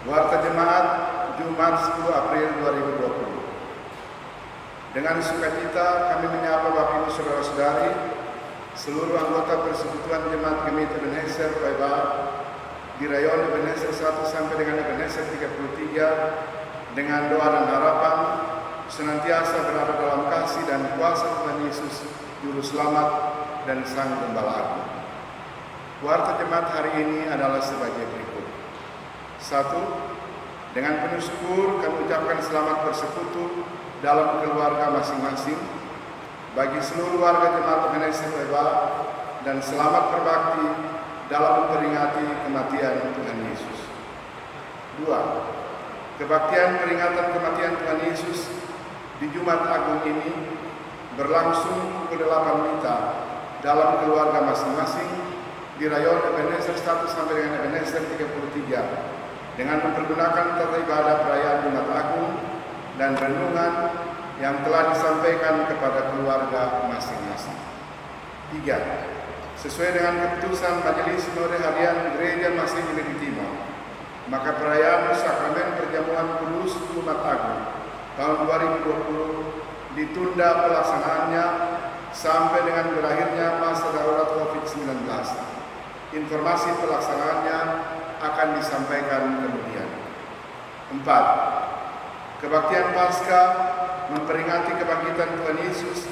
Warta Jemaat Jumat 10 April 2020. Dengan sukacita kami menyapa Bapak Ibu Saudara-saudari, seluruh anggota Persekutuan Jemaat Gemit Ebenezer Paiba di rayon Ebenezer 1 sampai dengan Ebenezer 33, dengan doa dan harapan senantiasa berada dalam kasih dan kuasa Tuhan Yesus, Juru Selamat dan Sang Gembala Agung. Warta Jemaat hari ini adalah sebagai berikut. 1. Dengan penuh syukur kami ucapkan selamat bersekutu dalam keluarga masing-masing bagi seluruh warga Jemaat Ebenezer Paiba dan selamat berbakti dalam memperingati kematian Tuhan Yesus. 2. Kebaktian peringatan kematian Tuhan Yesus di Jumat Agung ini berlangsung pukul 8 WITA dalam keluarga masing-masing di rayon Ebenezer 1 sampai dengan Ebenezer 33 dengan mempergunakan tata ibadah perayaan Jumat Agung dan renungan yang telah disampaikan kepada keluarga masing-masing. 3. Sesuai dengan keputusan Majelis Sinode Harian Gereja Masih di Timor, maka perayaan Sakramen Perjamuan Kudus Jumat Agung tahun 2020 ditunda pelaksanaannya sampai dengan berakhirnya masa darurat COVID-19. Informasi pelaksanaannya akan disampaikan kemudian. 4. Kebaktian Paskah memperingati kebangkitan Tuhan Yesus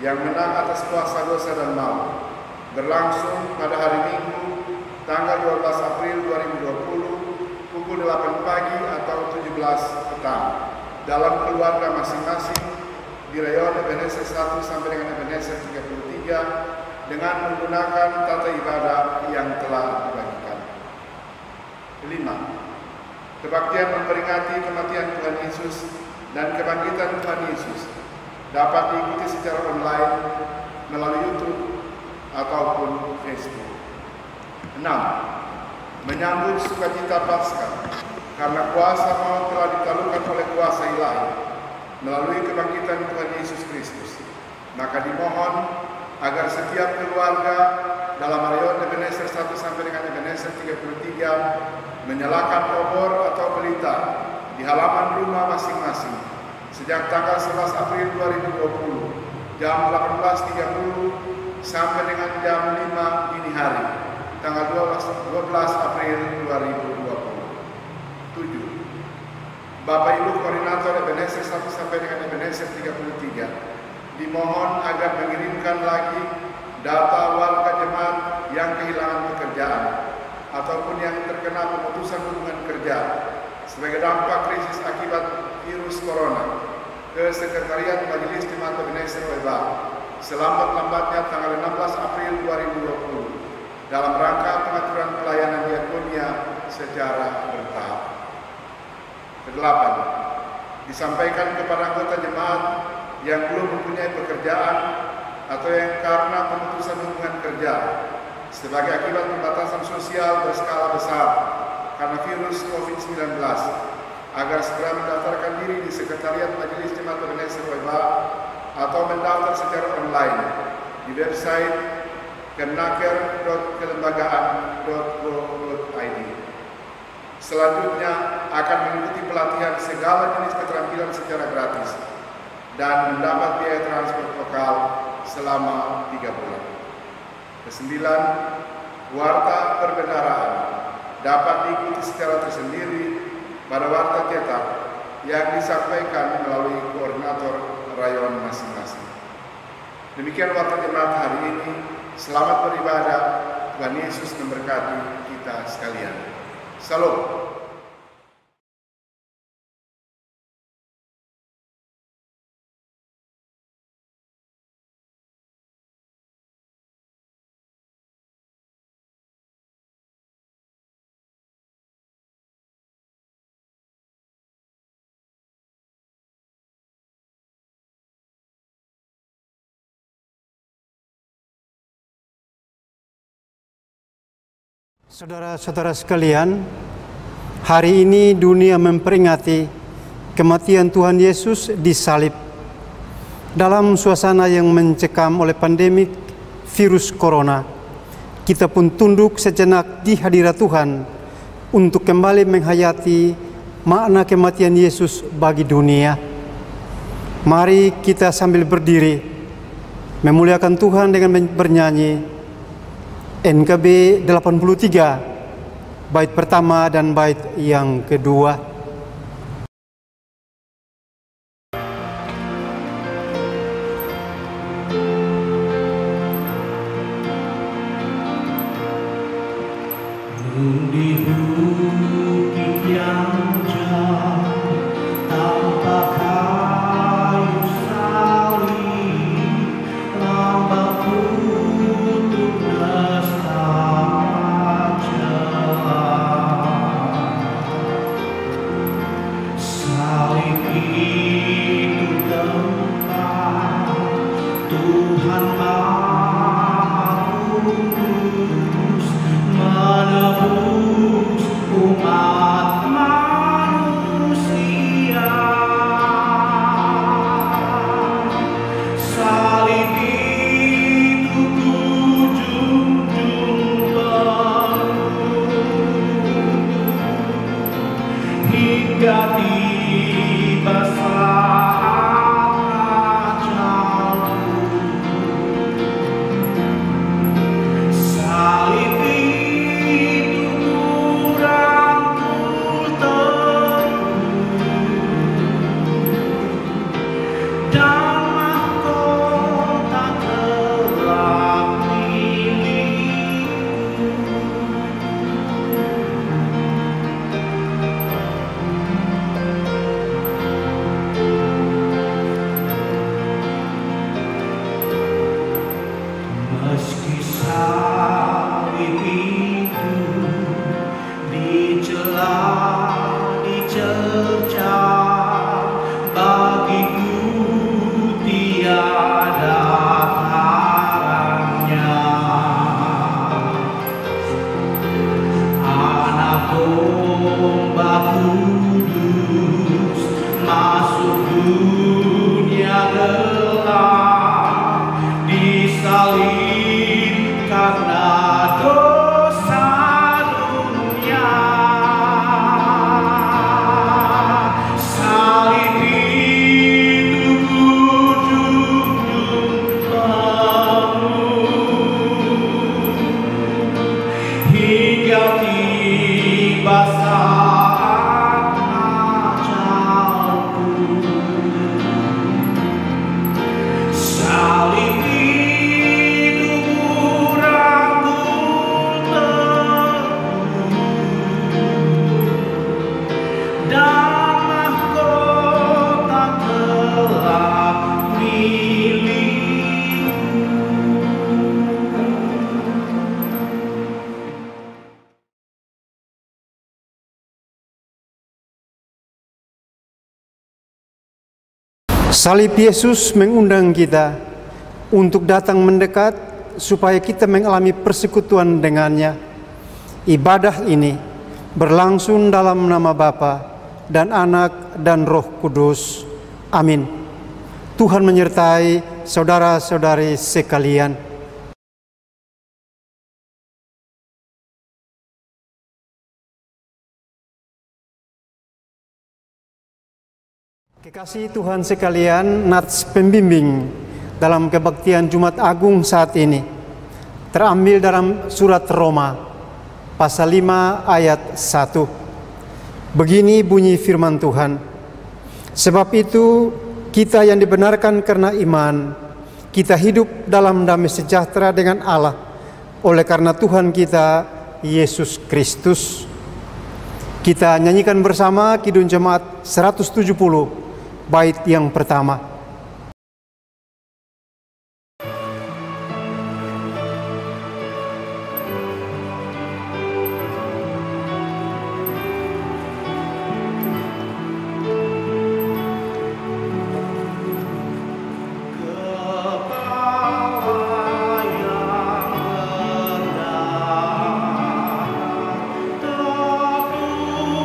yang menang atas kuasa dosa dan maut berlangsung pada hari Minggu tanggal 12 April 2020 pukul 8 pagi atau 17 petang dalam keluarga masing-masing di rayon Ebenezer 1 sampai dengan Ebenezer 33 dengan menggunakan tata ibadah yang telah dibagikan. 5. Kebaktian memperingati kematian Tuhan Yesus dan kebangkitan Tuhan Yesus dapat diikuti secara online melalui YouTube ataupun Facebook. 6. Menyambut sukacita Paskah karena kuasa maut telah ditaklukkan oleh kuasa ilahi melalui kebangkitan Tuhan Yesus Kristus. Maka dimohon agar setiap keluarga dalam rayon Ebenezer 1 sampai dengan Ebenezer 33 menyalakan obor atau pelita di halaman rumah masing-masing sejak tanggal 11 April 2020 jam 18.30 sampai dengan jam 5 dini hari tanggal 12 April 2020. 7. Bapak Ibu Koordinator Ebenezer 1 sampai dengan Ebenezer 33 dimohon agar mengirimkan lagi data warga jemaat yang kehilangan pekerjaan ataupun yang terkena pemutusan hubungan kerja sebagai dampak krisis akibat virus corona ke Sekretariat Majelis Jemaat Ebenezer Paiba selambat-lambatnya tanggal 16 April 2020 dalam rangka pengaturan pelayanan diakonia secara bertahap. 8. Disampaikan kepada anggota jemaat yang belum mempunyai pekerjaan atau yang karena pemutusan hubungan kerja sebagai akibat pembatasan sosial berskala besar karena virus COVID-19 agar segera mendaftarkan diri di Sekretariat Majelis Jemaat Ebenezer Paiba atau mendaftar secara online di website kemenaker.kelembagaan.go.id. Selanjutnya akan mengikuti pelatihan segala jenis keterampilan secara gratis dan mendapat biaya transport lokal selama 3 bulan. 9. Warta perbendaharaan dapat diikuti secara tersendiri pada warta cetak yang disampaikan melalui koordinator rayon masing-masing. Demikian warta jemaat hari ini. Selamat beribadah. Tuhan Yesus memberkati kita sekalian. Salam. Saudara-saudara sekalian, hari ini dunia memperingati kematian Tuhan Yesus di salib. Dalam suasana yang mencekam oleh pandemik virus corona, kita pun tunduk sejenak di hadirat Tuhan untuk kembali menghayati makna kematian Yesus bagi dunia. Mari kita sambil berdiri memuliakan Tuhan dengan bernyanyi NKB 83, bait pertama dan bait yang kedua. Di bukit yang jauh tanpa kayu salib, lambang kutuk nestapa celah. Salib itu tempat Tuhan Maha Kudus menebus umat manusia. Salib itu kujunjung penuh hingga tiba saat ajalku. Salib meski salib itu dicela, dicerca, bagiku tiada tarangnya. Anak domba kudus masuk dunia gelap, disalib karena dosa dunia. Salib itu kujunjung penuh hingga tiba saat ajalku. Salib Salib Yesus mengundang kita untuk datang mendekat supaya kita mengalami persekutuan dengannya. Ibadah ini berlangsung dalam nama Bapa dan Anak dan Roh Kudus. Amin. Tuhan menyertai saudara-saudari sekalian. Kekasih Tuhan sekalian, nats pembimbing dalam kebaktian Jumat Agung saat ini terambil dalam surat Roma pasal 5 ayat 1. Begini bunyi firman Tuhan, sebab itu kita yang dibenarkan karena iman, kita hidup dalam damai sejahtera dengan Allah oleh karena Tuhan kita Yesus Kristus. Kita nyanyikan bersama Kidung Jemaat 170 bait yang pertama.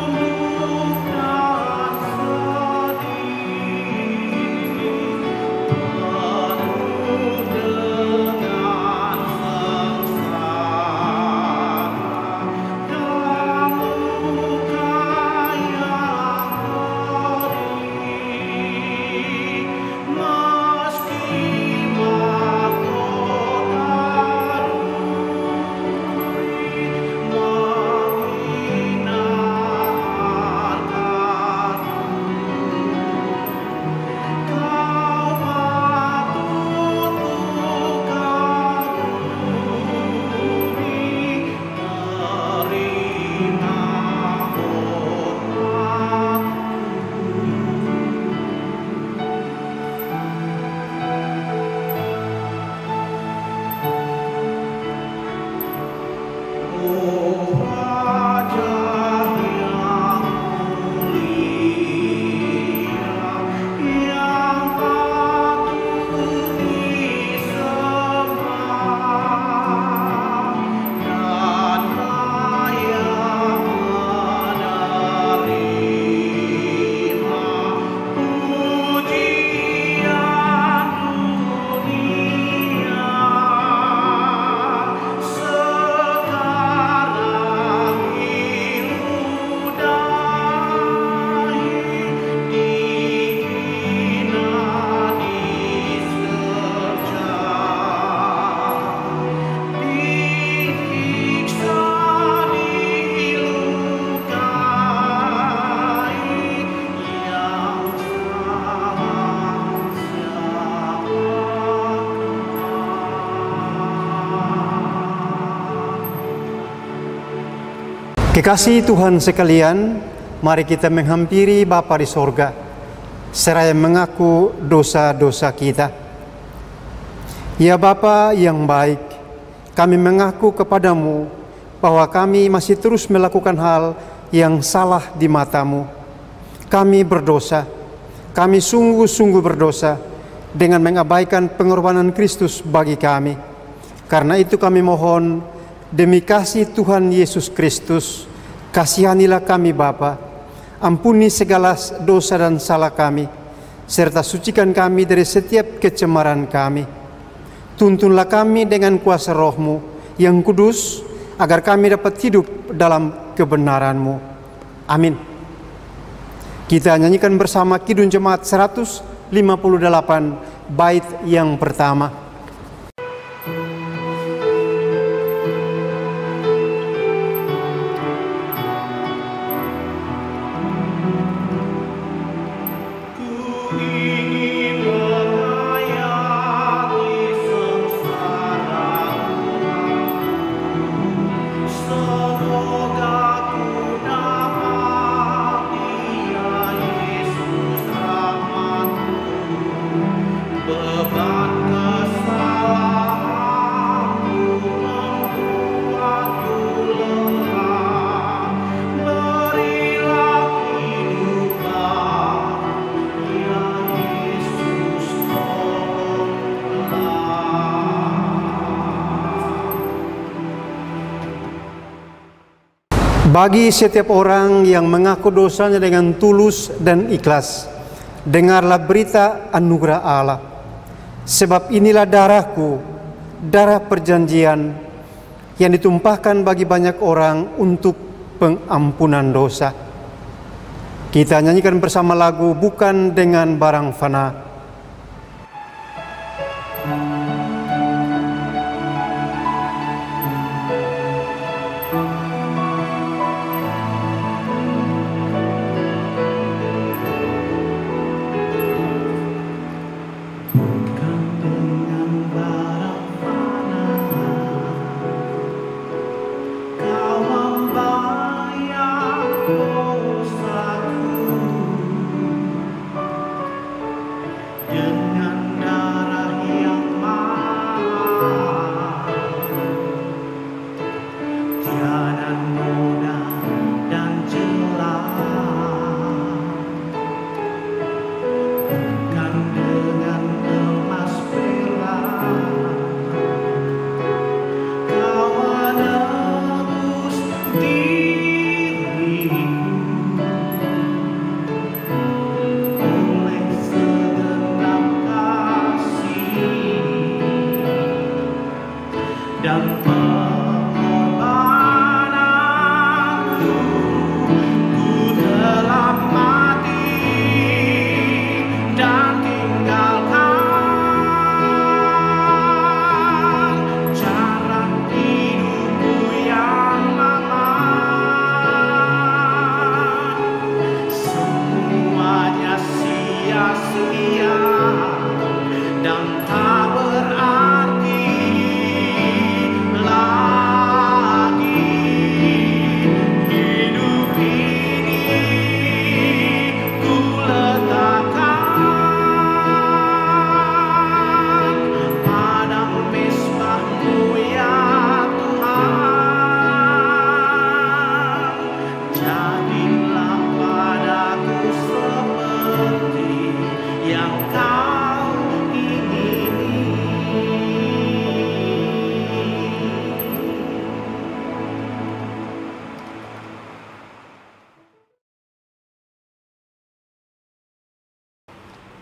Tertunduk dan sedih. Kekasih Tuhan sekalian, mari kita menghampiri Bapa di sorga, seraya mengaku dosa-dosa kita. Ya Bapa yang baik, kami mengaku kepadamu bahwa kami masih terus melakukan hal yang salah di matamu. Kami berdosa, kami sungguh-sungguh berdosa dengan mengabaikan pengorbanan Kristus bagi kami. Karena itu kami mohon, demi kasih Tuhan Yesus Kristus, kasihanilah kami Bapa, ampuni segala dosa dan salah kami, serta sucikan kami dari setiap kecemaran kami. Tuntunlah kami dengan kuasa Roh-Mu yang kudus, agar kami dapat hidup dalam kebenaran-Mu. Amin. Kita nyanyikan bersama Kidung Jemaat 158, bait yang pertama. Bagi setiap orang yang mengaku dosanya dengan tulus dan ikhlas, dengarlah berita anugerah Allah. Sebab inilah darahku, darah perjanjian yang ditumpahkan bagi banyak orang untuk pengampunan dosa. Kita nyanyikan bersama lagu Bukan Dengan Barang Fana.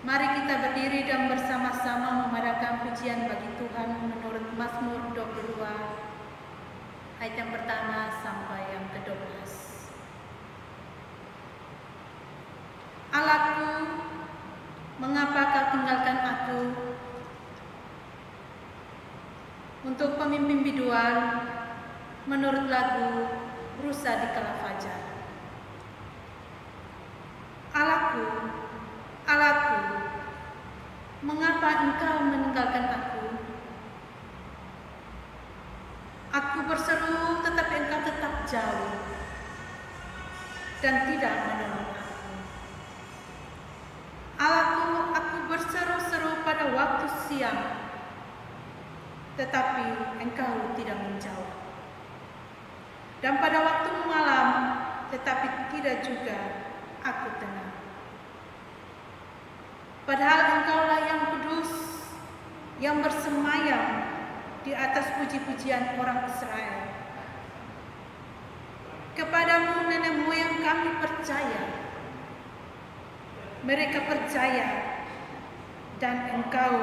Mari kita berdiri dan bersama-sama memadakan pujian bagi Tuhan menurut Mazmur 22, ayat yang pertama sampai yang ke-12. Allahku, mengapa kau tinggalkan aku? Untuk pemimpin biduan, menurut lagu Rusa di Kala Fajar. Allahku, Allahku, mengapa engkau meninggalkan aku? Aku berseru tetapi engkau tetap jauh. dan tidak menolong aku. Allahku, aku berseru-seru pada waktu siang, tetapi Engkau tidak menjawab. Dan pada waktu malam, tetapi tidak juga aku tenang. Padahal Engkaulah yang kudus, yang bersemayam di atas puji-pujian orang Israel. Kepadamu nenek moyang kami percaya. Mereka percaya dan Engkau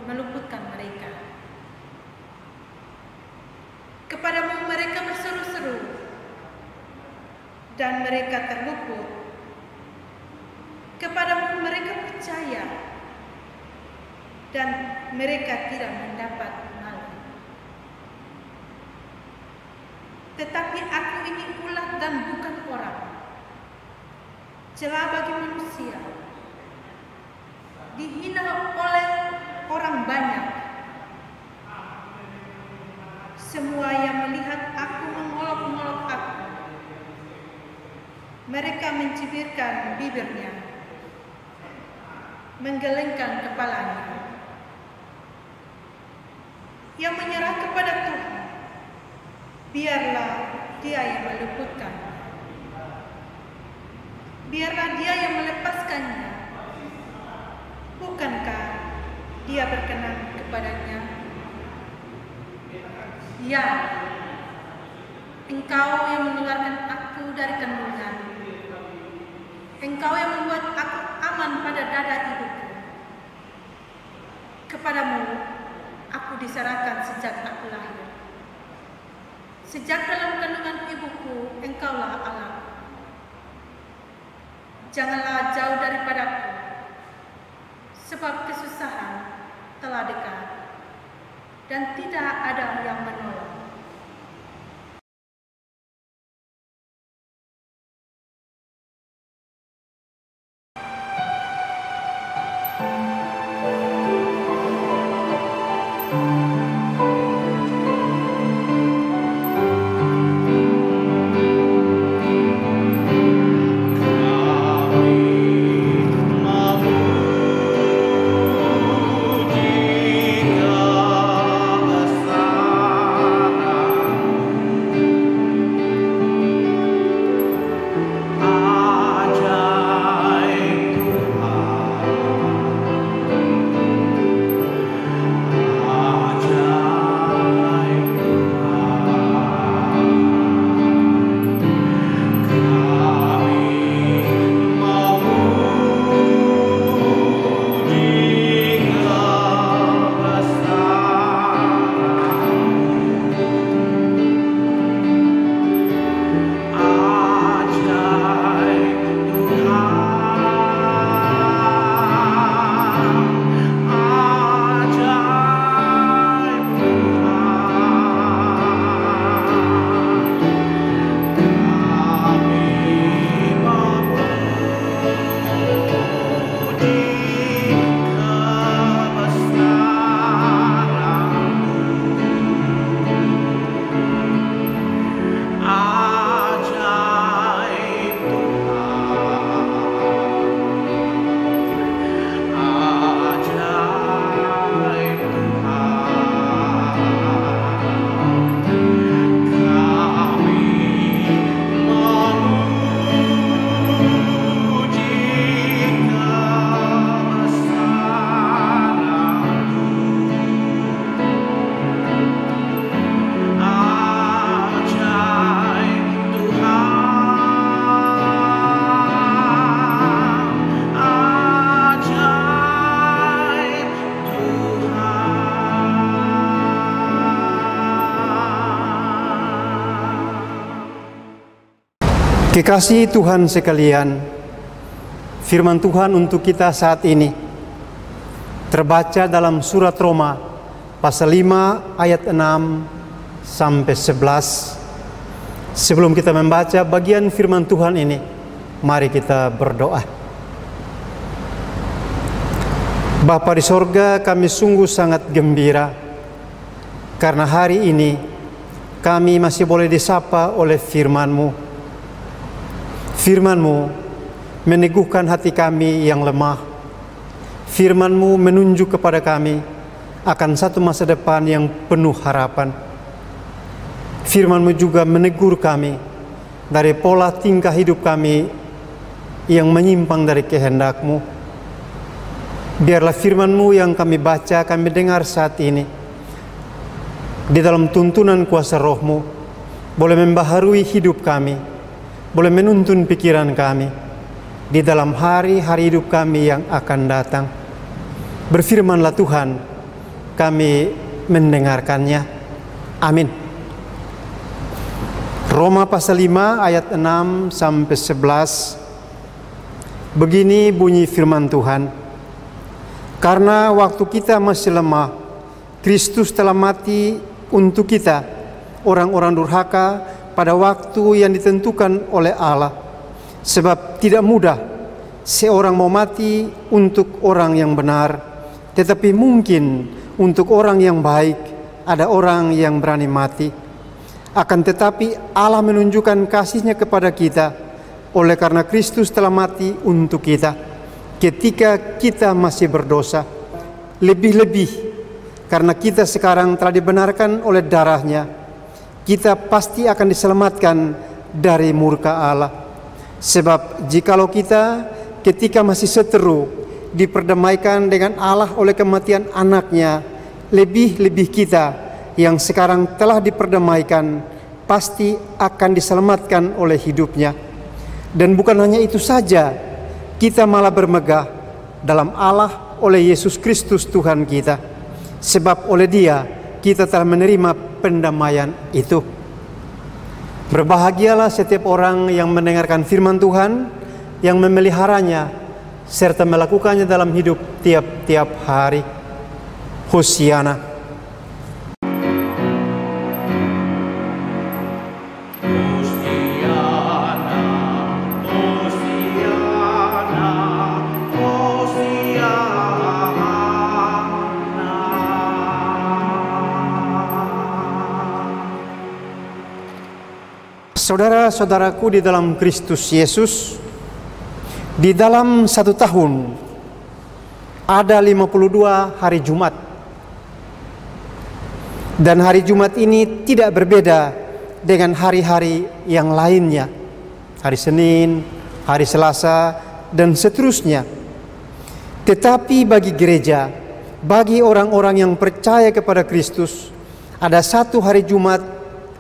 meluputkan mereka. Kepadamu mereka berseru-seru dan mereka terluput. Kepadamu mereka percaya dan mereka tidak mendapat malu. Tetapi aku ini ulat dan bukan orang, celah bagi manusia, dihina oleh orang banyak. Semua yang melihat aku mengolok-olok aku. Mereka mencibirkan bibirnya, menggelengkan kepalanya. Yang menyerah kepada Tuhan, biarlah Dia yang meluputkan. Biarlah Dia yang melepaskannya. Bukankah Dia berkenan kepadanya? Ya, Engkau yang mengeluarkan aku dari kandungan. Engkau yang membuat aku aman pada dada ibuku. Kepadamu aku diserahkan sejak aku lahir. Sejak dalam kandungan ibuku, Engkaulah Allah. Janganlah jauh daripadaku, sebab kesusahan telah dekat dan tidak ada yang menolong. Kekasihi Tuhan sekalian, firman Tuhan untuk kita saat ini terbaca dalam surat Roma pasal 5 ayat 6 sampai 11. Sebelum kita membaca bagian firman Tuhan ini, mari kita berdoa. Bapa di sorga, kami sungguh sangat gembira karena hari ini kami masih boleh disapa oleh firman-Mu. Firman-Mu meneguhkan hati kami yang lemah. Firman-Mu menunjuk kepada kami akan satu masa depan yang penuh harapan. Firman-Mu juga menegur kami dari pola tingkah hidup kami yang menyimpang dari kehendak-Mu. Biarlah firman-Mu yang kami baca, kami dengar saat ini, di dalam tuntunan kuasa Roh-Mu, boleh membaharui hidup kami, boleh menuntun pikiran kami, di dalam hari-hari hidup kami yang akan datang. Berfirmanlah Tuhan, kami mendengarkannya. Amin. Roma pasal 5 ayat 6 sampai 11. Begini bunyi firman Tuhan. Karena waktu kita masih lemah, Kristus telah mati untuk kita, orang-orang durhaka, pada waktu yang ditentukan oleh Allah. Sebab tidak mudah seorang mau mati untuk orang yang benar, tetapi mungkin untuk orang yang baik ada orang yang berani mati. Akan tetapi Allah menunjukkan kasih-Nya kepada kita oleh karena Kristus telah mati untuk kita ketika kita masih berdosa. Lebih-lebih karena kita sekarang telah dibenarkan oleh darah-Nya, kita pasti akan diselamatkan dari murka Allah. Sebab jikalau kita ketika masih seteru diperdamaikan dengan Allah oleh kematian anaknya, lebih-lebih kita yang sekarang telah diperdamaikan pasti akan diselamatkan oleh hidupnya. Dan bukan hanya itu saja, kita malah bermegah dalam Allah oleh Yesus Kristus Tuhan kita. Sebab oleh Dia kita telah menerima pendamaian itu. Berbahagialah setiap orang yang mendengarkan firman Tuhan, yang memeliharanya, serta melakukannya dalam hidup tiap-tiap hari. Hosiana. Saudara-saudaraku di dalam Kristus Yesus, di dalam 1 tahun ada 52 hari Jumat. Dan hari Jumat ini tidak berbeda dengan hari-hari yang lainnya. Hari Senin, hari Selasa, dan seterusnya. Tetapi bagi gereja, bagi orang-orang yang percaya kepada Kristus, ada satu hari Jumat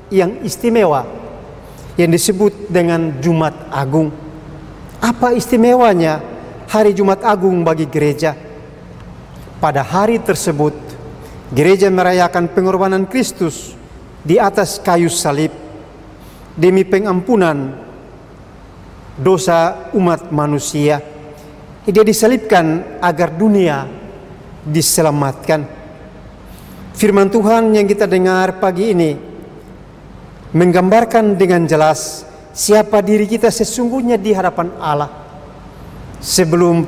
yang istimewa, yang disebut dengan Jumat Agung. Apa istimewanya hari Jumat Agung bagi gereja? Pada hari tersebut, gereja merayakan pengorbanan Kristus di atas kayu salib demi pengampunan dosa umat manusia. Dia disalibkan agar dunia diselamatkan. Firman Tuhan yang kita dengar pagi ini menggambarkan dengan jelas siapa diri kita sesungguhnya di hadapan Allah sebelum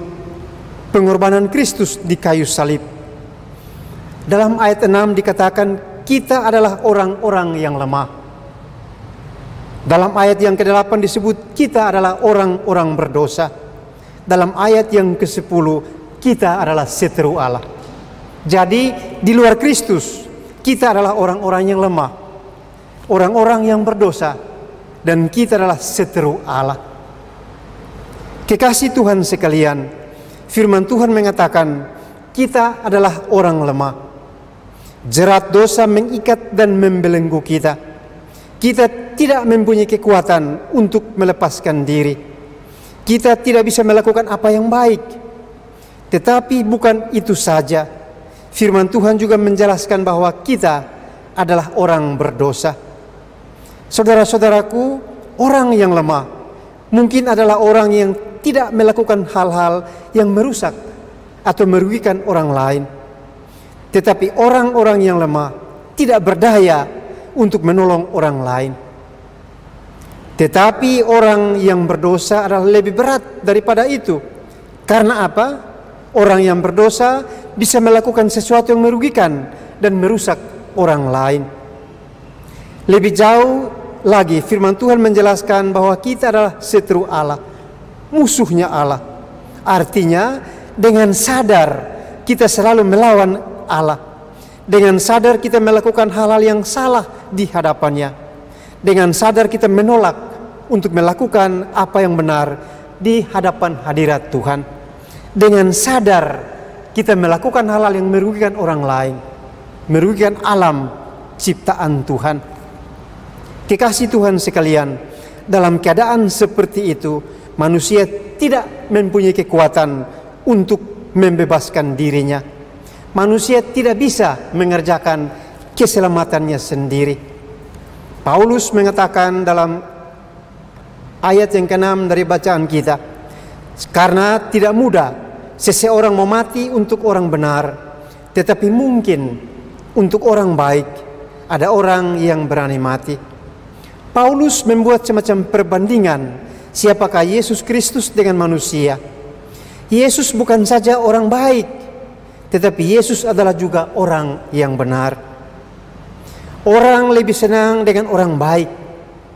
pengorbanan Kristus di kayu salib. Dalam ayat 6 dikatakan kita adalah orang-orang yang lemah. Dalam ayat yang ke-8 disebut kita adalah orang-orang berdosa. Dalam ayat yang ke-10 kita adalah seteru Allah. Jadi di luar Kristus kita adalah orang-orang yang lemah, orang-orang yang berdosa, dan kita adalah seteru Allah. Kekasih Tuhan sekalian, firman Tuhan mengatakan kita adalah orang lemah. Jerat dosa mengikat dan membelenggu kita. Kita tidak mempunyai kekuatan untuk melepaskan diri. Kita tidak bisa melakukan apa yang baik. Tetapi bukan itu saja. Firman Tuhan juga menjelaskan bahwa kita adalah orang berdosa. Saudara-saudaraku, orang yang lemah mungkin adalah orang yang tidak melakukan hal-hal yang merusak atau merugikan orang lain. Tetapi orang-orang yang lemah tidak berdaya untuk menolong orang lain. Tetapi orang yang berdosa adalah lebih berat daripada itu. Karena apa? Orang yang berdosa bisa melakukan sesuatu yang merugikan dan merusak orang lain. Lebih jauh, lagi firman Tuhan menjelaskan bahwa kita adalah seteru Allah, musuhnya Allah. Artinya dengan sadar kita selalu melawan Allah. Dengan sadar kita melakukan hal-hal yang salah di hadapannya. Dengan sadar kita menolak untuk melakukan apa yang benar di hadapan hadirat Tuhan. Dengan sadar kita melakukan hal-hal yang merugikan orang lain, merugikan alam ciptaan Tuhan. Kekasih Tuhan sekalian, dalam keadaan seperti itu, manusia tidak mempunyai kekuatan untuk membebaskan dirinya. Manusia tidak bisa mengerjakan keselamatannya sendiri. Paulus mengatakan dalam ayat yang ke-6 dari bacaan kita, karena tidak mudah seseorang mau mati untuk orang benar, tetapi mungkin untuk orang baik ada orang yang berani mati. Paulus membuat semacam perbandingan siapakah Yesus Kristus dengan manusia. Yesus bukan saja orang baik, tetapi Yesus adalah juga orang yang benar. Orang lebih senang dengan orang baik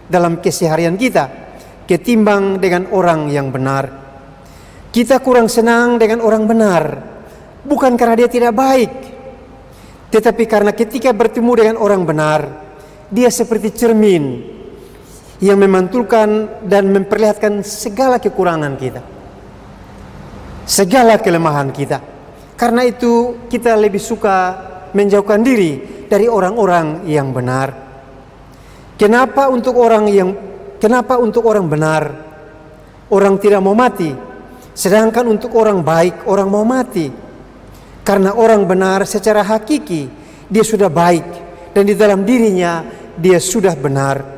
dalam keseharian kita ketimbang dengan orang yang benar. Kita kurang senang dengan orang benar, bukan karena dia tidak baik, tetapi karena ketika bertemu dengan orang benar, dia seperti cermin yang memantulkan dan memperlihatkan segala kekurangan kita, segala kelemahan kita. Karena itu kita lebih suka menjauhkan diri dari orang-orang yang benar. Kenapa untuk orang benar orang tidak mau mati, sedangkan untuk orang baik orang mau mati? Karena orang benar secara hakiki dia sudah baik dan di dalam dirinya dia sudah benar.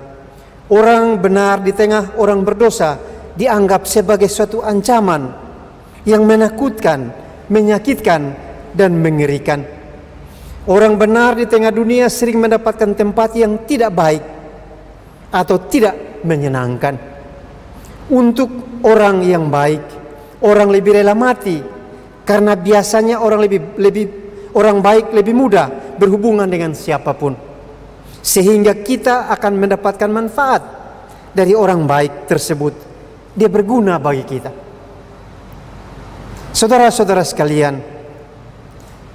Orang benar di tengah orang berdosa dianggap sebagai suatu ancaman yang menakutkan, menyakitkan, dan mengerikan. Orang benar di tengah dunia sering mendapatkan tempat yang tidak baik atau tidak menyenangkan. Untuk orang yang baik, orang lebih rela mati karena biasanya orang baik lebih mudah berhubungan dengan siapapun, sehingga kita akan mendapatkan manfaat dari orang baik tersebut. Dia berguna bagi kita. Saudara-saudara sekalian,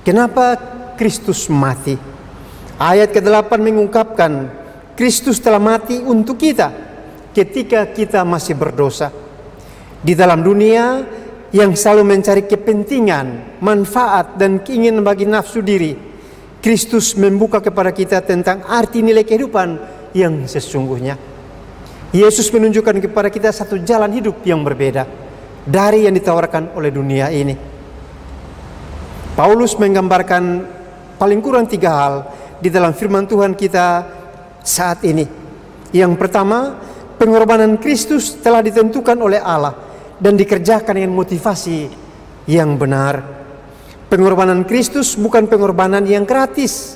kenapa Kristus mati? Ayat ke-8 mengungkapkan Kristus telah mati untuk kita ketika kita masih berdosa. Di dalam dunia yang selalu mencari kepentingan, manfaat, dan keinginan bagi nafsu diri, Kristus membuka kepada kita tentang arti nilai kehidupan yang sesungguhnya. Yesus menunjukkan kepada kita satu jalan hidup yang berbeda dari yang ditawarkan oleh dunia ini. Paulus menggambarkan paling kurang 3 hal di dalam firman Tuhan kita saat ini. Yang pertama, pengorbanan Kristus telah ditentukan oleh Allah dan dikerjakan dengan motivasi yang benar. Pengorbanan Kristus bukan pengorbanan yang gratis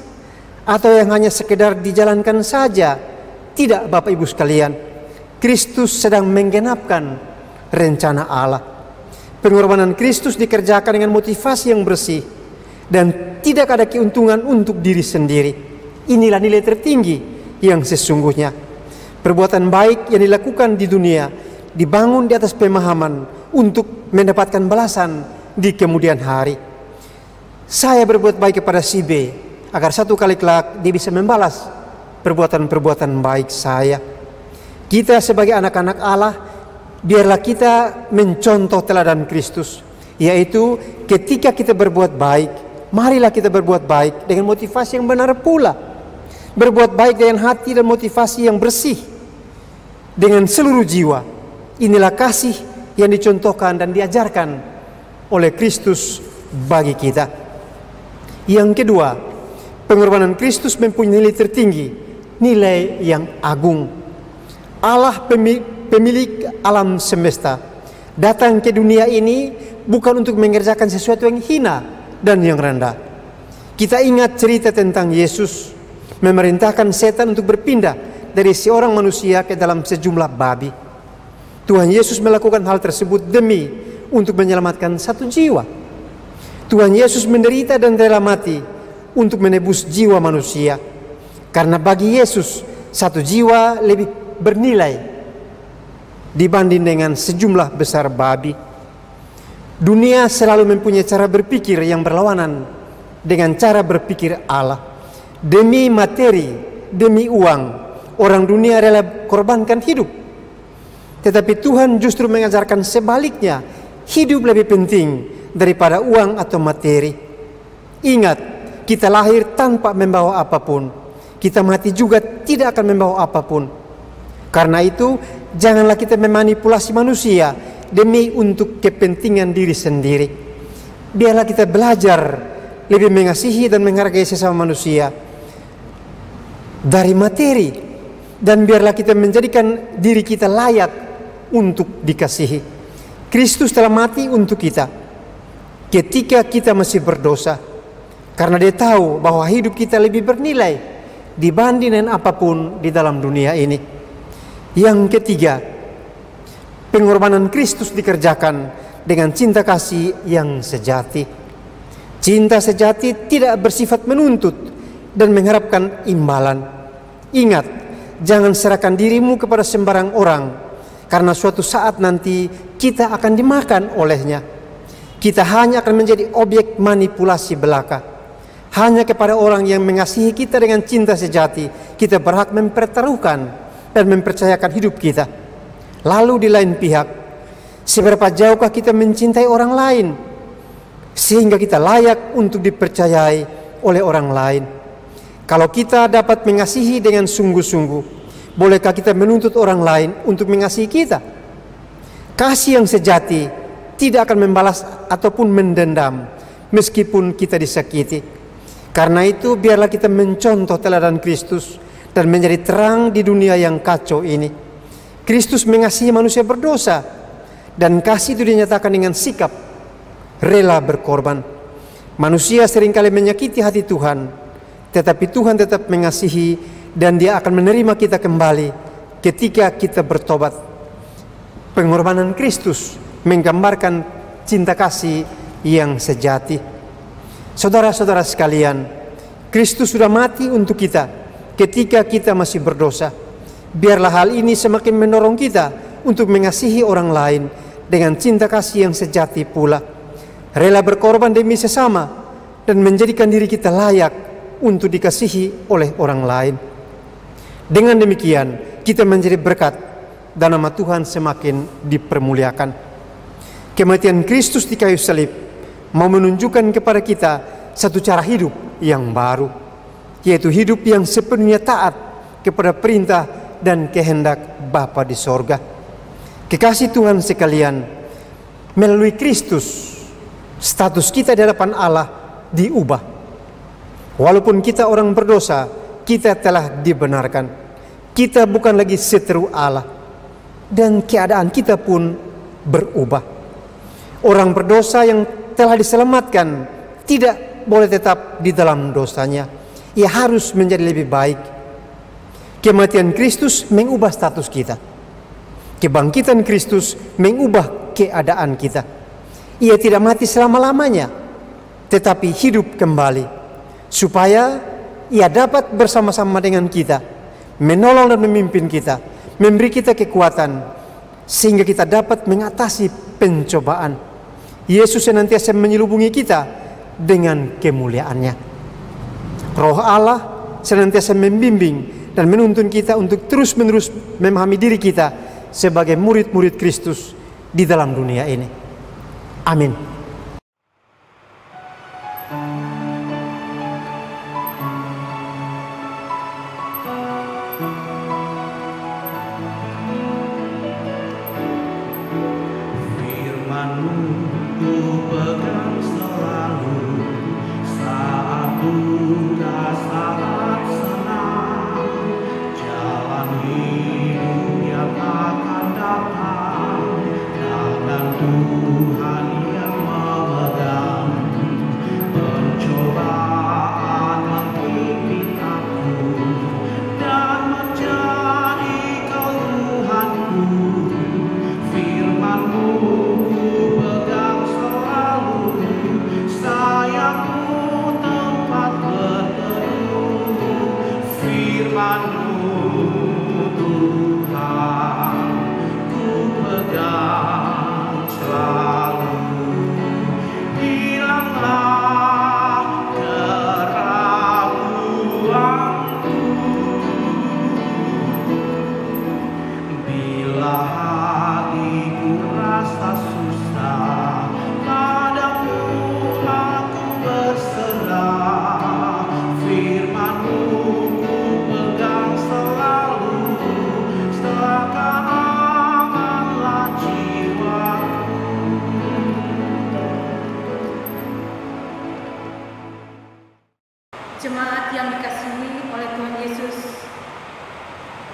atau yang hanya sekedar dijalankan saja. Tidak, Bapak Ibu sekalian. Kristus sedang menggenapkan rencana Allah. Pengorbanan Kristus dikerjakan dengan motivasi yang bersih dan tidak ada keuntungan untuk diri sendiri. Inilah nilai tertinggi yang sesungguhnya. Perbuatan baik yang dilakukan di dunia dibangun di atas pemahaman untuk mendapatkan balasan di kemudian hari. Saya berbuat baik kepada si B agar satu kali kelak dia bisa membalas perbuatan-perbuatan baik saya. Kita sebagai anak-anak Allah, biarlah kita mencontoh teladan Kristus, yaitu ketika kita berbuat baik, marilah kita berbuat baik dengan motivasi yang benar pula. Berbuat baik dengan hati dan motivasi yang bersih, dengan seluruh jiwa. Inilah kasih yang dicontohkan dan diajarkan oleh Kristus bagi kita. Yang kedua, pengorbanan Kristus mempunyai nilai tertinggi, nilai yang agung. Allah pemilik alam semesta datang ke dunia ini bukan untuk mengerjakan sesuatu yang hina dan yang rendah. Kita ingat cerita tentang Yesus memerintahkan setan untuk berpindah dari seorang manusia ke dalam sejumlah babi. Tuhan Yesus melakukan hal tersebut demi untuk menyelamatkan satu jiwa. Tuhan Yesus menderita dan rela mati untuk menebus jiwa manusia. Karena bagi Yesus satu jiwa lebih bernilai dibanding dengan sejumlah besar babi. Dunia selalu mempunyai cara berpikir yang berlawanan dengan cara berpikir Allah. Demi materi, demi uang, orang dunia rela korbankan hidup. Tetapi Tuhan justru mengajarkan sebaliknya, hidup lebih penting daripada uang atau materi. Ingat, kita lahir tanpa membawa apapun. Kita mati juga tidak akan membawa apapun. Karena itu, janganlah kita memanipulasi manusia demi untuk kepentingan diri sendiri. Biarlah kita belajar lebih mengasihi dan menghargai sesama manusia dari materi, dan biarlah kita menjadikan diri kita layak untuk dikasihi. Kristus telah mati untuk kita ketika kita masih berdosa, karena Dia tahu bahwa hidup kita lebih bernilai dibanding dengan apapun di dalam dunia ini. Yang ketiga, pengorbanan Kristus dikerjakan dengan cinta kasih yang sejati. Cinta sejati tidak bersifat menuntut dan mengharapkan imbalan. Ingat, jangan serahkan dirimu kepada sembarang orang, karena suatu saat nanti kita akan dimakan olehnya. Kita hanya akan menjadi objek manipulasi belaka. Hanya kepada orang yang mengasihi kita dengan cinta sejati, kita berhak mempertaruhkan dan mempercayakan hidup kita. Lalu di lain pihak, seberapa jauhkah kita mencintai orang lain sehingga kita layak untuk dipercayai oleh orang lain? Kalau kita dapat mengasihi dengan sungguh-sungguh, bolehkah kita menuntut orang lain untuk mengasihi kita? Kasih yang sejati tidak akan membalas ataupun mendendam meskipun kita disakiti. Karena itu biarlah kita mencontoh teladan Kristus dan menjadi terang di dunia yang kacau ini. Kristus mengasihi manusia berdosa, dan kasih itu dinyatakan dengan sikap rela berkorban. Manusia seringkali menyakiti hati Tuhan, tetapi Tuhan tetap mengasihi dan Dia akan menerima kita kembali ketika kita bertobat. Pengorbanan Kristus menggambarkan cinta kasih yang sejati. Saudara-saudara sekalian, Kristus sudah mati untuk kita ketika kita masih berdosa. Biarlah hal ini semakin mendorong kita untuk mengasihi orang lain dengan cinta kasih yang sejati pula. Rela berkorban demi sesama dan menjadikan diri kita layak untuk dikasihi oleh orang lain. Dengan demikian, kita menjadi berkat dan nama Tuhan semakin dipermuliakan. Kematian Kristus di kayu salib mau menunjukkan kepada kita satu cara hidup yang baru, yaitu hidup yang sepenuhnya taat kepada perintah dan kehendak Bapa di sorga. Kekasih Tuhan sekalian, melalui Kristus status kita di hadapan Allah diubah. Walaupun kita orang berdosa, kita telah dibenarkan. Kita bukan lagi seteru Allah, dan keadaan kita pun berubah. Orang berdosa yang telah diselamatkan tidak boleh tetap di dalam dosanya. Ia harus menjadi lebih baik. Kematian Kristus mengubah status kita. Kebangkitan Kristus mengubah keadaan kita. Ia tidak mati selama-lamanya, tetapi hidup kembali, supaya Ia dapat bersama-sama dengan kita, menolong dan memimpin kita, memberi kita kekuatan, sehingga kita dapat mengatasi pencobaan. Yesus senantiasa menyelubungi kita dengan kemuliaannya. Roh Allah senantiasa membimbing dan menuntun kita untuk terus-menerus memahami diri kita sebagai murid-murid Kristus di dalam dunia ini. Amin. Firman-Mu ku pegang selalu, saat duka, saat senang, jalan hidup yang akan datang, dan Tuhan yang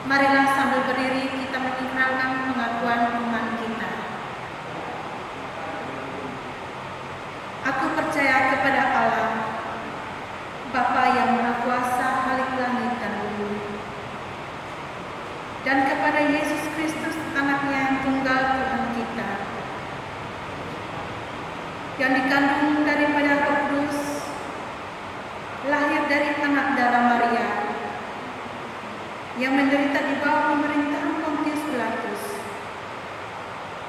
Marilah sambil berdiri kita mengikrarkan pengakuan iman kita. Aku percaya kepada Allah, Bapa yang Maha Kuasa halik langit dan bumi, dan kepada Yesus Kristus, Anaknya yang tunggal Tuhan kita, yang dikandung daripada Roh Kudus, lahir dari anak darah Maria, yang menderita di bawah pemerintahan Pontius Pilatus,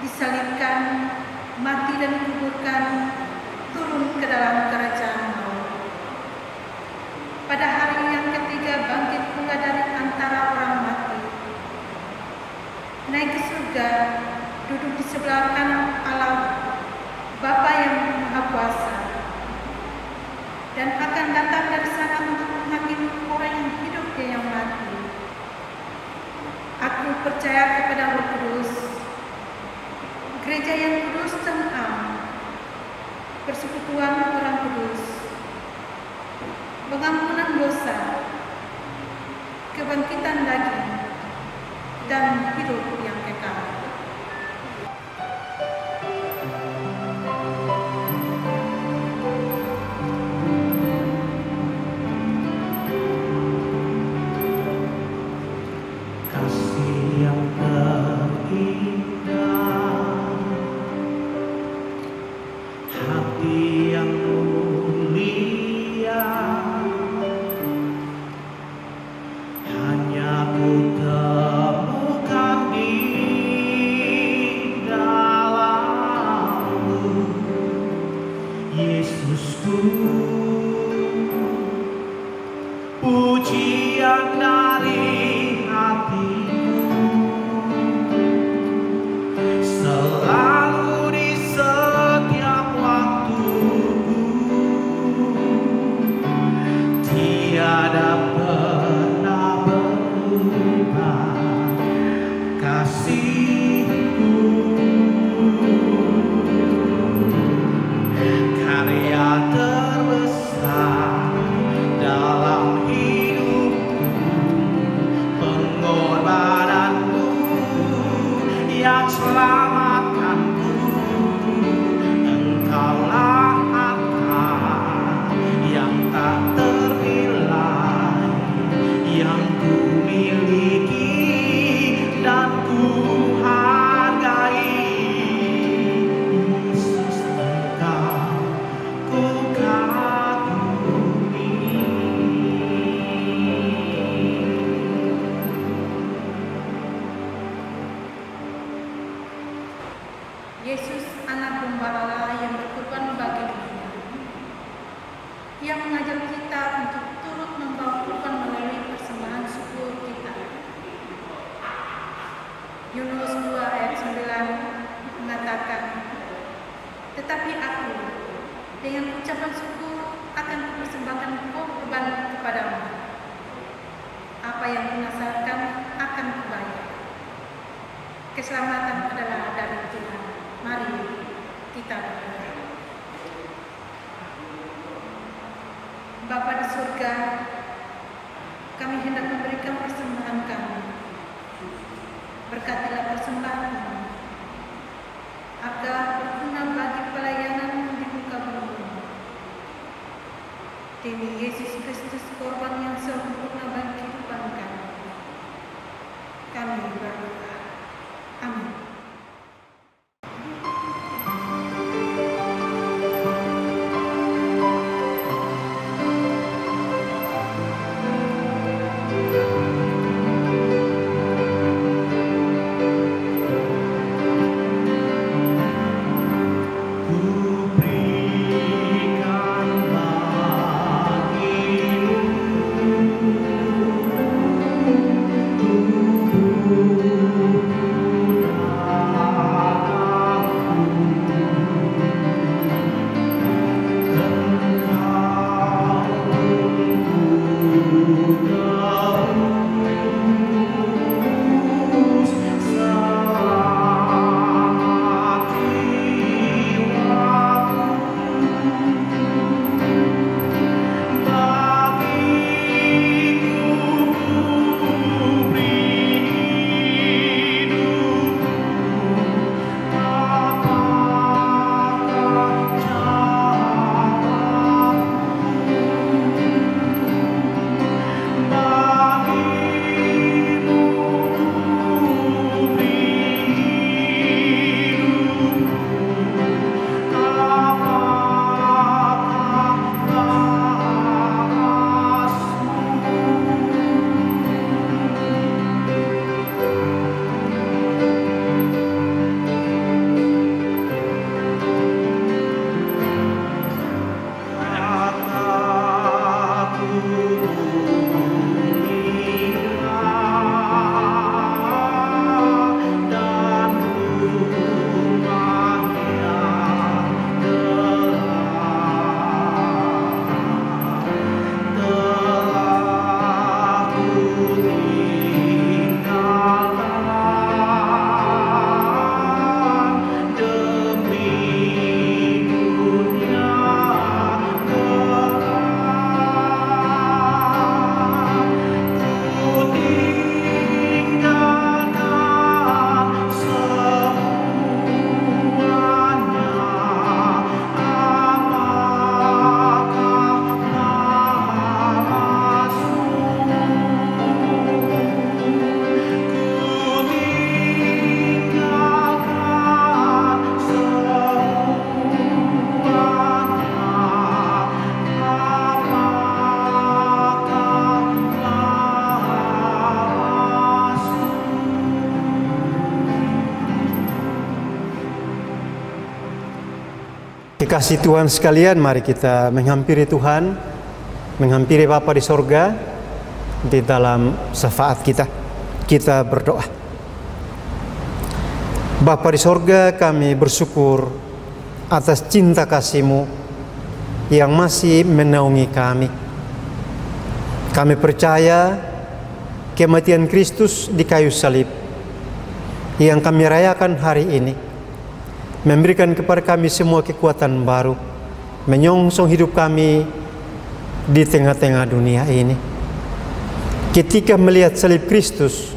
disalibkan, mati dan dikuburkan, turun ke dalam kerajaan maut. Pada hari yang ketiga bangkit pula dari antara orang mati, naik ke surga, duduk di sebelah kanan Allah, Bapa yang Maha Kuasa, dan akan datang dari sana untuk menghakimi orang yang hidup dan yang mati. Aku percaya kepada Roh Kudus, gereja yang kudus dan am, persekutuan orang kudus, pengampunan dosa, kebangkitan daging, dan hidup yang kekal. Pujian dari hatiku selalu di setiap waktuku, tiada pernah berubah kasihku. Karya terbesar dalam hidupku, pengorbananmu yang selamatkanku. Engkaulah harta yang tak ternilai, yang ku miliki dan ku hargai. Yesus, Engkau ku kagumi. Yesus, anak domba Allah yang berkorban bagi dunia, yang mengajar kita untuk turut membawa korban melalui persembahan syukur kita. Yunus 2 ayat 9 mengatakan, tetapi aku dengan ucapan syukur akan mempersembahkan korban kepadamu. Apa yang kunasarkan akan kubayar. Keselamatan adalah dari Tuhan. Mari kita berdoa. Bapa di surga, kami hendak memberikan persembahan kami. Berkatilah persembahan kami, agar berguna bagi pelayanan di muka bumi. Demi Yesus Kristus, korban yang sempurna bagi kehidupan kami berdoa. Amin. Ku Kekasih Tuhan sekalian, mari kita menghampiri Tuhan, menghampiri Bapa di sorga di dalam syafaat kita. Kita berdoa. Bapa di sorga, kami bersyukur atas cinta kasih-Mu yang masih menaungi kami. Kami percaya kematian Kristus di kayu salib yang kami rayakan hari ini memberikan kepada kami semua kekuatan baru, menyongsong hidup kami di tengah-tengah dunia ini. Ketika melihat salib Kristus,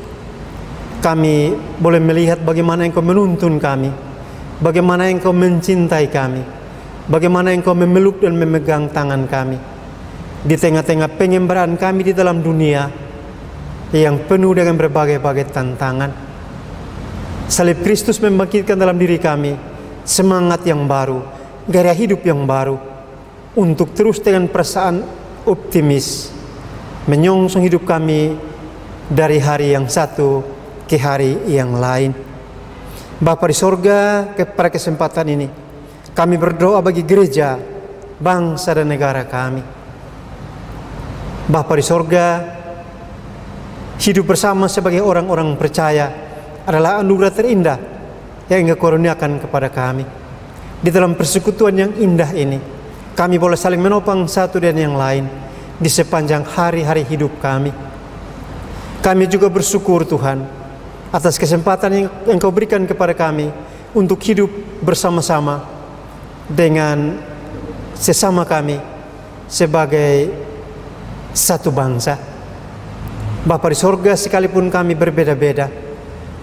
kami boleh melihat bagaimana Engkau menuntun kami, bagaimana Engkau mencintai kami, bagaimana Engkau memeluk dan memegang tangan kami di tengah-tengah pengembaraan kami di dalam dunia yang penuh dengan berbagai-bagai tantangan. Salib Kristus membangkitkan dalam diri kami semangat yang baru, gaya hidup yang baru, untuk terus dengan perasaan optimis menyongsong hidup kami dari hari yang satu ke hari yang lain. Bapa di sorga, pada kesempatan ini kami berdoa bagi gereja, bangsa dan negara kami. Bapa di sorga, hidup bersama sebagai orang-orang percaya adalah anugerah terindah yang Engkau kurniakan kepada kami. Di dalam persekutuan yang indah ini, kami boleh saling menopang satu dan yang lain di sepanjang hari-hari hidup kami. Kami juga bersyukur Tuhan atas kesempatan yang Engkau berikan kepada kami untuk hidup bersama-sama dengan sesama kami sebagai satu bangsa. Bapa di sorga, sekalipun kami berbeda-beda,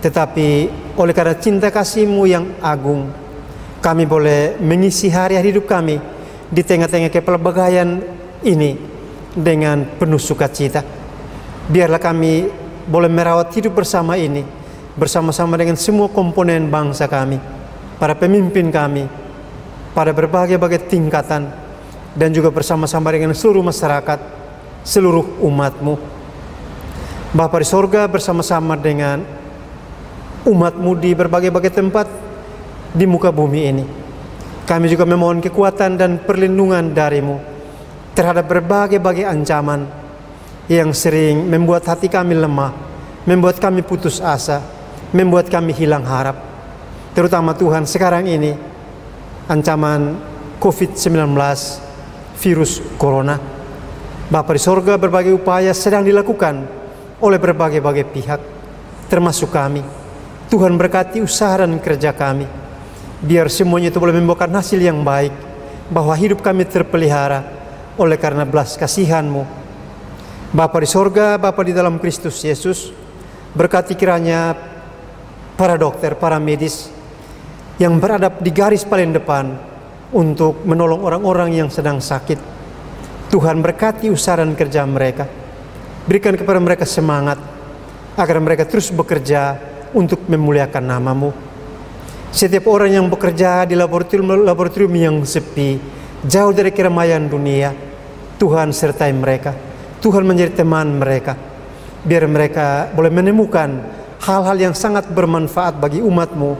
tetapi oleh karena cinta kasih-Mu yang agung, kami boleh mengisi hari-hari hidup kami di tengah-tengah kepelbagaian ini dengan penuh sukacita. Biarlah kami boleh merawat hidup bersama ini, bersama-sama dengan semua komponen bangsa kami, para pemimpin kami, pada berbagai-bagai tingkatan, dan juga bersama-sama dengan seluruh masyarakat, seluruh umat-Mu. Bapa di sorga, bersama-sama dengan umat-Mu di berbagai-bagai tempat di muka bumi ini, kami juga memohon kekuatan dan perlindungan dari-Mu terhadap berbagai-bagai ancaman yang sering membuat hati kami lemah, membuat kami putus asa, membuat kami hilang harap. Terutama Tuhan sekarang ini, ancaman COVID-19, virus corona. Bapa di sorga, berbagai upaya sedang dilakukan oleh berbagai-bagai pihak, termasuk kami. Tuhan berkati usaha dan kerja kami, biar semuanya itu boleh membuahkan hasil yang baik, bahwa hidup kami terpelihara oleh karena belas kasihan-Mu. Bapa di sorga, Bapa di dalam Kristus Yesus, berkati kiranya para dokter, para medis yang berada di garis paling depan untuk menolong orang-orang yang sedang sakit. Tuhan berkati usaha dan kerja mereka, berikan kepada mereka semangat agar mereka terus bekerja untuk memuliakan nama-Mu. Setiap orang yang bekerja di laboratorium yang sepi, jauh dari keramaian dunia, Tuhan sertai mereka. Tuhan menjadi teman mereka, biar mereka boleh menemukan hal-hal yang sangat bermanfaat bagi umat-Mu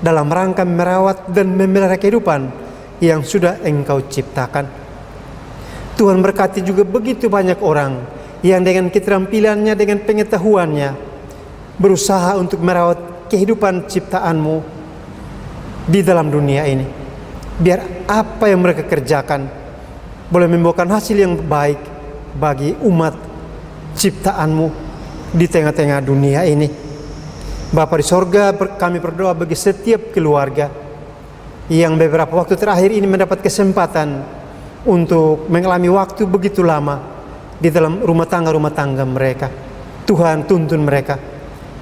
dalam rangka merawat dan memelihara kehidupan yang sudah Engkau ciptakan. Tuhan berkati juga begitu banyak orang yang dengan keterampilannya, dengan pengetahuannya berusaha untuk merawat kehidupan ciptaan-Mu di dalam dunia ini. Biar apa yang mereka kerjakan boleh membawakan hasil yang baik bagi umat ciptaan-Mu di tengah-tengah dunia ini. Bapa di sorga, kami berdoa bagi setiap keluarga yang beberapa waktu terakhir ini mendapat kesempatan untuk mengalami waktu begitu lama di dalam rumah tangga mereka. Tuhan tuntun mereka,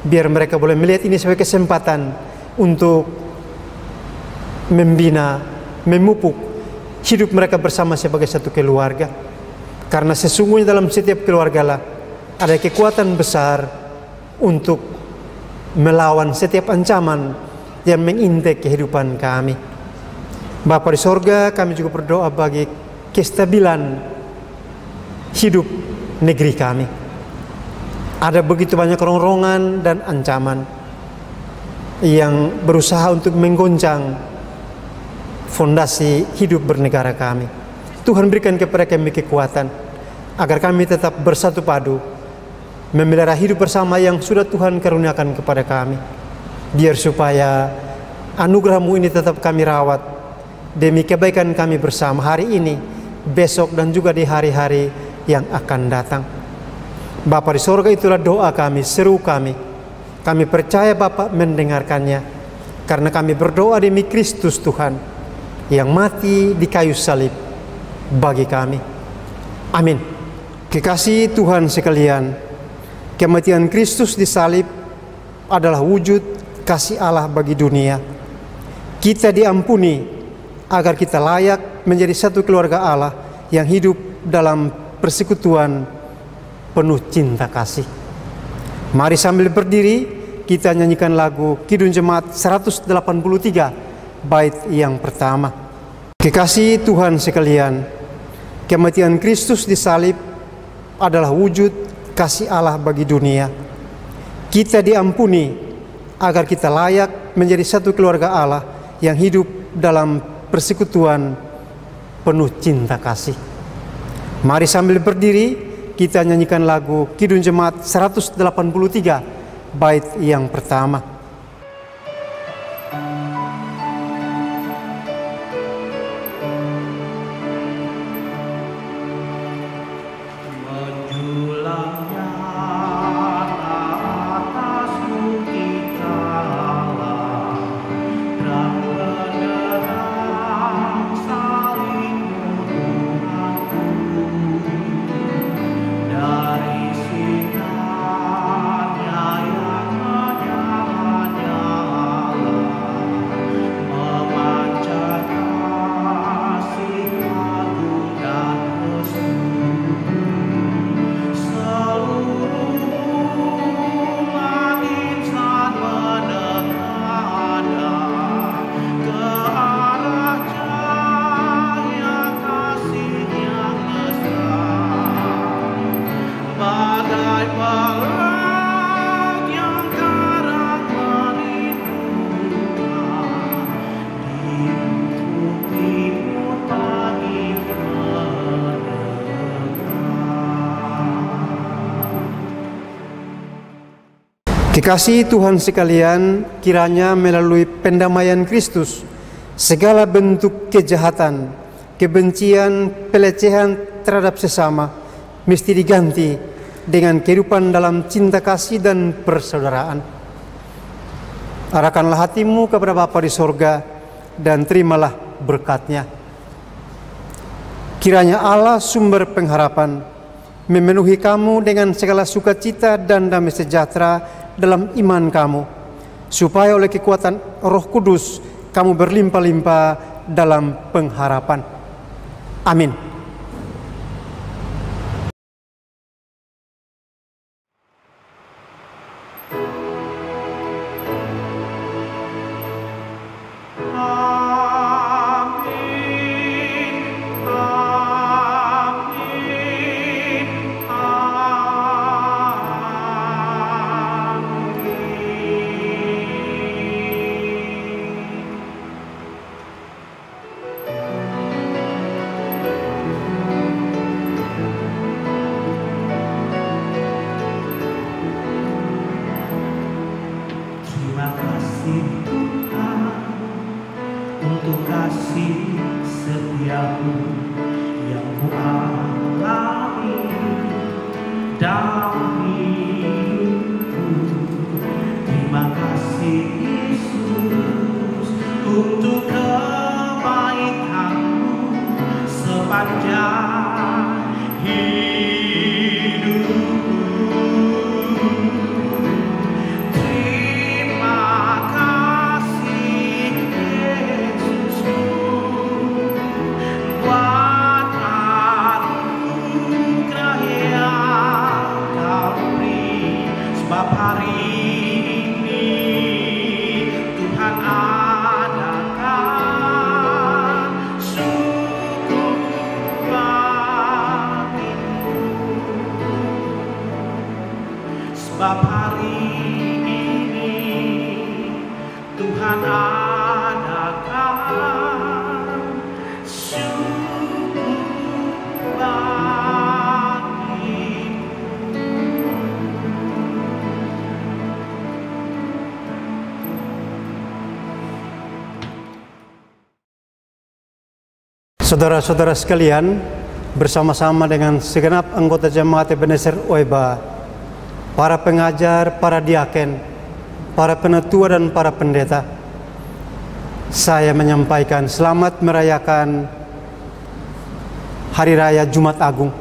biar mereka boleh melihat ini sebagai kesempatan untuk membina, memupuk hidup mereka bersama sebagai satu keluarga. Karena sesungguhnya dalam setiap keluarga lah ada kekuatan besar untuk melawan setiap ancaman yang mengintai kehidupan kami. Bapa di sorga, kami juga berdoa bagi kestabilan hidup negeri kami. Ada begitu banyak rongrongan dan ancaman yang berusaha untuk menggoncang fondasi hidup bernegara kami. Tuhan berikan kepada kami kekuatan agar kami tetap bersatu padu memelihara hidup bersama yang sudah Tuhan karuniakan kepada kami. Biar supaya anugerah-Mu ini tetap kami rawat demi kebaikan kami bersama hari ini, besok, dan juga di hari-hari yang akan datang. Bapa di sorga, itulah doa kami, seru kami. Kami percaya Bapa mendengarkannya, karena kami berdoa demi Kristus Tuhan yang mati di kayu salib bagi kami. Amin. Kekasih Tuhan sekalian, kematian Kristus di salib adalah wujud kasih Allah bagi dunia. Kita diampuni agar kita layak menjadi satu keluarga Allah yang hidup dalam persekutuan penuh cinta kasih. Mari sambil berdiri kita nyanyikan lagu Kidung Jemaat 183 bait yang pertama. Kekasih Tuhan sekalian, kematian Kristus di salib adalah wujud kasih Allah bagi dunia. Kita diampuni agar kita layak menjadi satu keluarga Allah yang hidup dalam persekutuan penuh cinta kasih. Mari sambil berdiri kita nyanyikan lagu Kidung Jemaat 183 bait yang pertama. Dikasihi Tuhan sekalian, kiranya melalui pendamaian Kristus, segala bentuk kejahatan, kebencian, pelecehan terhadap sesama mesti diganti dengan kehidupan dalam cinta kasih dan persaudaraan. Arahkanlah hatimu kepada Bapa di sorga dan terimalah berkat-Nya. Kiranya Allah sumber pengharapan memenuhi kamu dengan segala sukacita dan damai sejahtera dalam iman kamu, supaya oleh kekuatan Roh Kudus kamu berlimpah-limpah dalam pengharapan. Amin. Tuhan adakan Saudara-saudara sekalian, bersama-sama dengan segenap anggota jemaat Ebenezer Oeba, para pengajar, para diaken, para penetua dan para pendeta, saya menyampaikan selamat merayakan Hari Raya Jumat Agung.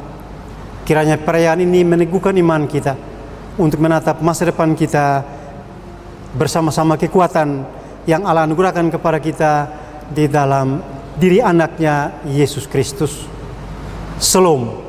Kiranya perayaan ini meneguhkan iman kita untuk menatap masa depan kita bersama-sama kekuatan yang Allah anugerahkan kepada kita di dalam diri anaknya Yesus Kristus. Shalom.